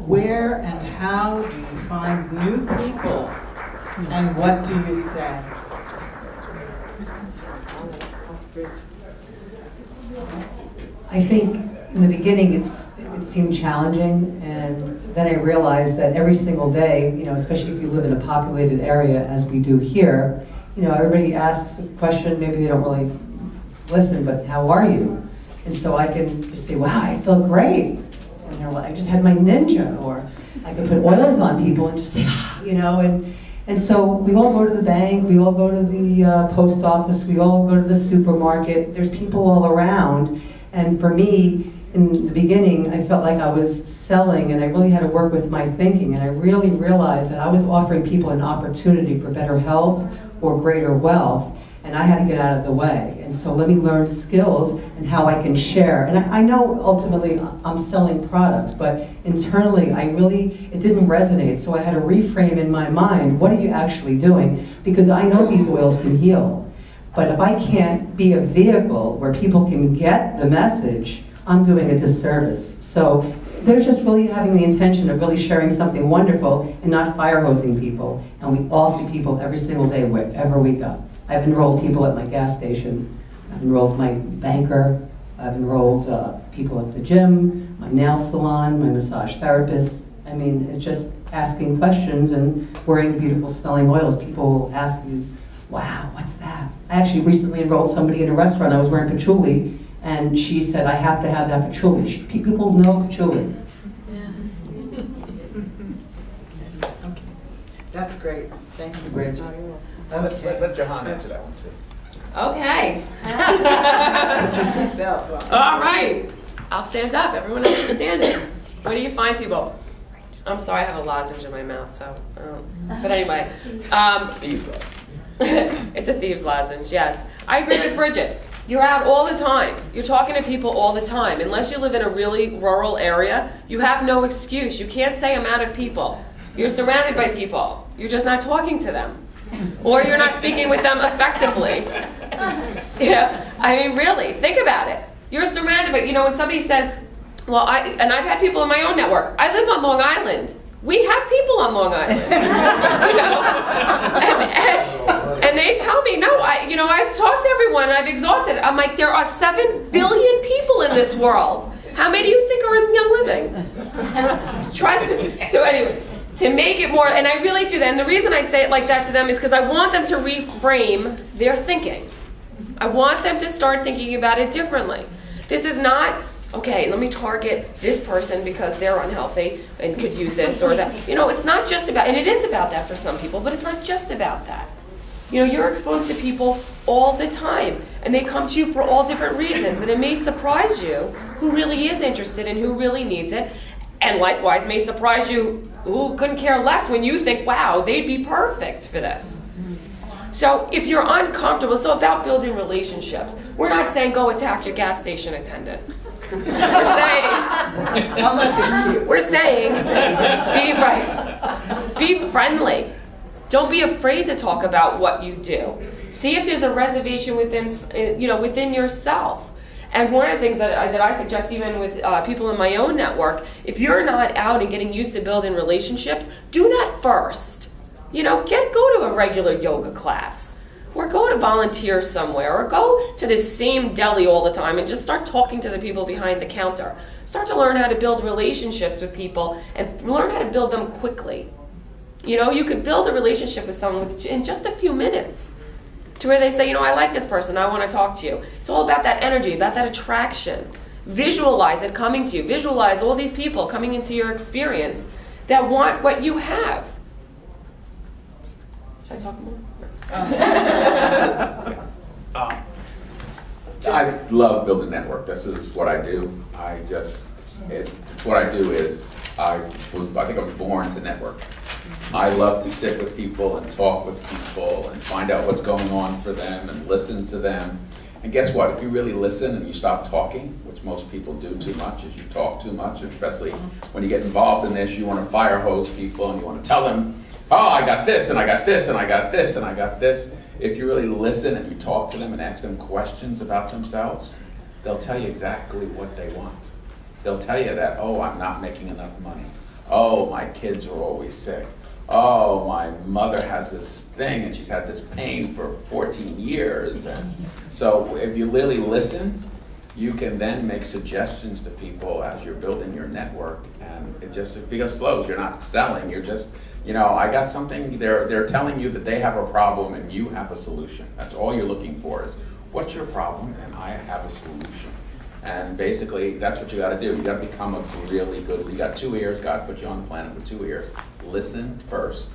where and how do you find new people, and what do you say? I think in the beginning it seemed challenging, and then I realized that every single day, you know, especially if you live in a populated area as we do here, you know, everybody asks a question, maybe they don't really listen, but how are you? And so I can just say, wow, I feel great. And they're like, I just had my ninja, or I can put oils on people and just say, you know, and so we all go to the bank, we all go to the post office, we all go to the supermarket, there's people all around. And for me, in the beginning, I felt like I was selling, and I really had to work with my thinking, and I really realized that I was offering people an opportunity for better health or greater wealth, and I had to get out of the way. And so let me learn skills and how I can share. And I know ultimately I'm selling product, but internally it didn't resonate, so I had to reframe in my mind, what are you actually doing? Because I know these oils can heal. But if I can't be a vehicle where people can get the message, I'm doing a disservice. So they're just really having the intention of really sharing something wonderful and not fire hosing people. And we all see people every single day wherever we go. I've enrolled people at my gas station. I've enrolled my banker. I've enrolled people at the gym, my nail salon, my massage therapist. I mean, it's just asking questions and wearing beautiful smelling oils. People will ask you, wow, what's that? I actually recently enrolled somebody in a restaurant. I was wearing patchouli, and she said, I have to have that patchouli. People know patchouli. Yeah. Okay. That's great. Thank you, Bridget. Let Jahan answer that one too. Okay. All All right. I'll stand up. Everyone else is standing. Where do you find people? I'm sorry, I have a lozenge in my mouth, so. But anyway. It's a thieves lozenge, yes. I agree with Bridget. You're out all the time. You're talking to people all the time. Unless you live in a really rural area, you have no excuse. You can't say I'm out of people. You're surrounded by people. You're just not talking to them. Or you're not speaking with them effectively. Yeah, I mean, really, think about it. You're surrounded by, you know, when somebody says, well, I've had people in my own network. I live on Long Island. We have people on Long Island, you know, and they tell me, no, I've talked to everyone, and I've exhausted. I'm like, there are 7 billion people in this world. How many do you think are in Young Living? So anyway, to make it more, and I really do that, and the reason I say it like that to them is because I want them to reframe their thinking. I want them to start thinking about it differently. This is not, okay, let me target this person because they're unhealthy and could use this or that. You know, it's not just about, and it is about that for some people, but it's not just about that. You know, you're exposed to people all the time, and they come to you for all different reasons, and it may surprise you who really is interested and who really needs it, and likewise may surprise you who couldn't care less when you think, wow, they'd be perfect for this. So if you're uncomfortable, so about building relationships, we're not saying go attack your gas station attendant. We're saying be friendly. Don't be afraid to talk about what you do. See if there's a reservation within yourself. And one of the things that I suggest even with people in my own network, if you're not out and getting used to building relationships, do that first. You know, go to a regular yoga class, or go to volunteer somewhere, or go to the same deli all the time and just start talking to the people behind the counter. Start to learn how to build relationships with people and learn how to build them quickly. You know, you could build a relationship with someone in just a few minutes to where they say, you know, I like this person, I want to talk to you. It's all about that energy, about that attraction. Visualize it coming to you. Visualize all these people coming into your experience that want what you have. Should I talk more? I love building a network. This is what I do. What I do is, I think I was born to network. I love to sit with people and talk with people and find out what's going on for them and listen to them. And guess what? If you really listen and you stop talking, which most people do too much, is you talk too much, especially when you get involved in this, you want to fire hose people and you want to tell them, oh, I got this, and I got this, and I got this, and I got this. If you really listen and you talk to them and ask them questions about themselves, they'll tell you exactly what they want. They'll tell you that, oh, I'm not making enough money. Oh, my kids are always sick. Oh, my mother has this thing and she's had this pain for 14 years. And so if you really listen, you can then make suggestions to people as you're building your network, and it because flows. You're not selling, you're just, I got something, they're telling you that they have a problem and you have a solution. That's all you're looking for is, what's your problem? And I have a solution. And basically, that's what you got to do. You got to become a really good. You got 2 ears. God put you on the planet with 2 ears. Listen first,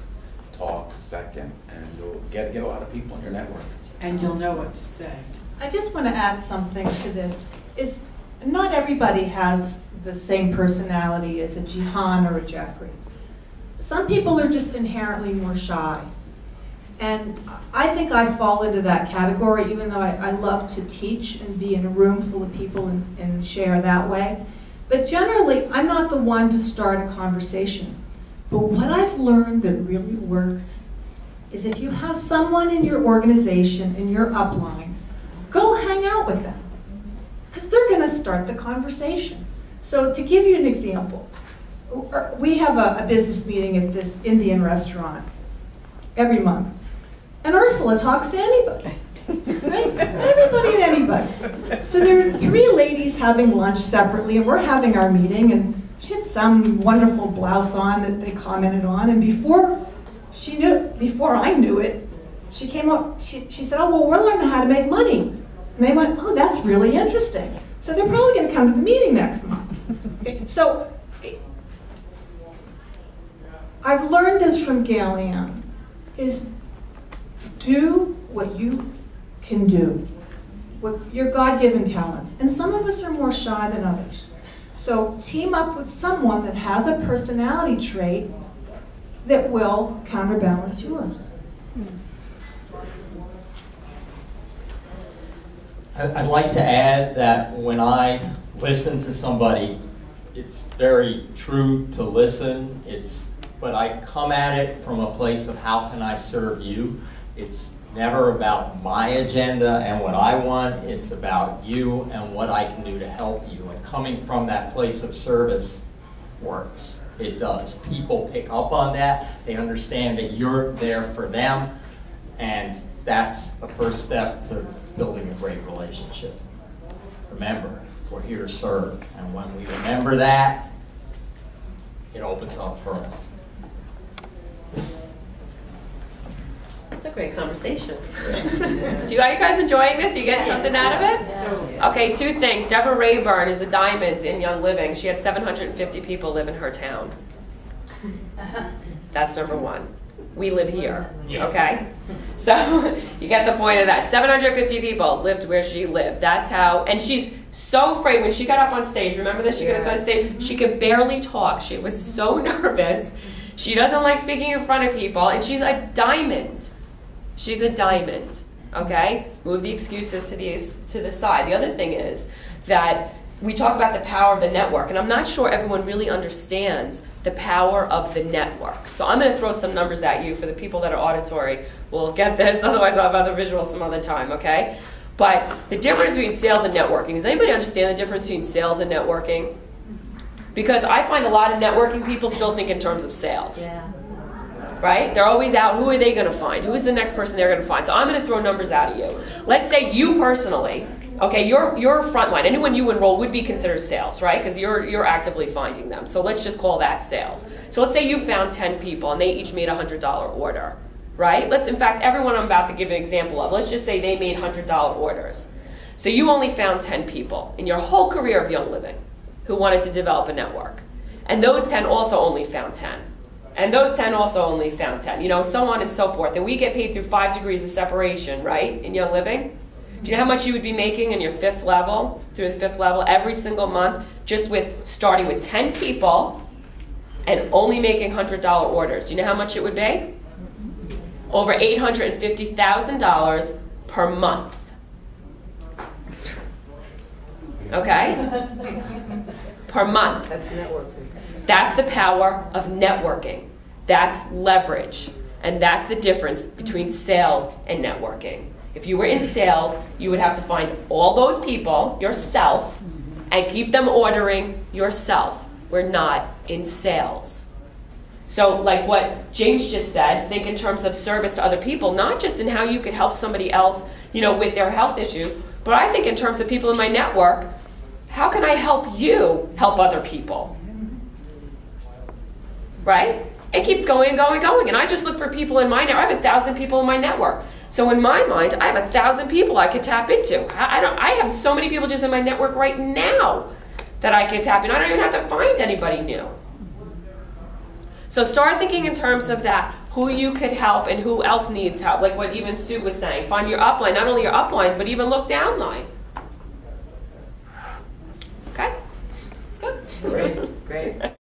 talk second, and you'll get a lot of people in your network. And you'll know what to say. I just want to add something to this. Is not everybody has the same personality as a Jihan or a Jeffrey. Some people are just inherently more shy. And I think I fall into that category, even though I love to teach and be in a room full of people and share that way. But generally, I'm not the one to start a conversation. But what I've learned that really works is if you have someone in your organization, in your upline, go hang out with them. Because they're going to start the conversation. So to give you an example, we have a business meeting at this Indian restaurant every month. And Ursula talks to anybody, right? Everybody and anybody. So there are 3 ladies having lunch separately, and we're having our meeting, and she had some wonderful blouse on that they commented on, and before I knew it, she came up, she said, oh, well, we're learning how to make money. And they went, oh, that's really interesting. So they're probably going to come to the meeting next month. Okay, so I've learned this from Gail Ann, is do what you can do, with your God-given talents. And some of us are more shy than others. So team up with someone that has a personality trait that will counterbalance yours. I'd like to add that when I listen to somebody, it's very true to listen. But I come at it from a place of how can I serve you. It's never about my agenda and what I want. It's about you and what I can do to help you. And coming from that place of service works. It does. People pick up on that. They understand that you're there for them. And that's the first step to building a great relationship. Remember, we're here to serve. And when we remember that, it opens up for us. That's a great conversation. Are you guys enjoying this? You getting something out of it? Yeah. Okay, 2 things. Deborah Rayburn is a diamond in Young Living. She had 750 people live in her town. That's number 1. We live here, okay? So you get the point of that. 750 people lived where she lived. That's how, and she's so afraid. When she got up on stage, remember this? She got up on stage, she could barely talk. She was so nervous. She doesn't like speaking in front of people, and she's a diamond. She's a diamond, okay? Move the excuses to the side. The other thing is that we talk about the power of the network, and I'm not sure everyone really understands the power of the network. So I'm going to throw some numbers at you for the people that are auditory. We'll get this, otherwise I'll have other visuals some other time, okay? But the difference between sales and networking, does anybody understand the difference between sales and networking? Because I find a lot of networking people still think in terms of sales. Yeah. Right? They're always out, who are they going to find? Who's the next person they're going to find? So I'm going to throw numbers out at you. Let's say you personally, okay, your frontline, anyone you enroll would be considered sales, right? Because you're actively finding them. So let's just call that sales. So let's say you found 10 people and they each made a $100 order, right? In fact, everyone I'm about to give an example of, let's just say they made $100 orders. So you only found 10 people in your whole career of Young Living who wanted to develop a network. And those 10 also only found 10. And those 10 also only found 10, so on and so forth. And we get paid through 5 degrees of separation, right, in Young Living? Do you know how much you would be making in your 5th level, through the 5th level, every single month, just with starting with 10 people and only making $100 orders? Do you know how much it would be? Over $850,000 per month. Okay? Per month. That's networking. That's the power of networking. That's leverage. And that's the difference between sales and networking. If you were in sales, you would have to find all those people yourself and keep them ordering yourself. We're not in sales. So like what James just said, think in terms of service to other people, not just in how you could help somebody else, you know, with their health issues, but I think in terms of people in my network, how can I help you help other people? Right? It keeps going and going and going. And I just look for people in my network. I have 1,000 people in my network. So in my mind, I have 1,000 people I could tap into. I have so many people just in my network right now that I could tap in. I don't even have to find anybody new. So start thinking in terms of that, who you could help and who else needs help, like what even Sue was saying. Find your upline, not only your upline, but even look downline. Okay? Good. Great, great.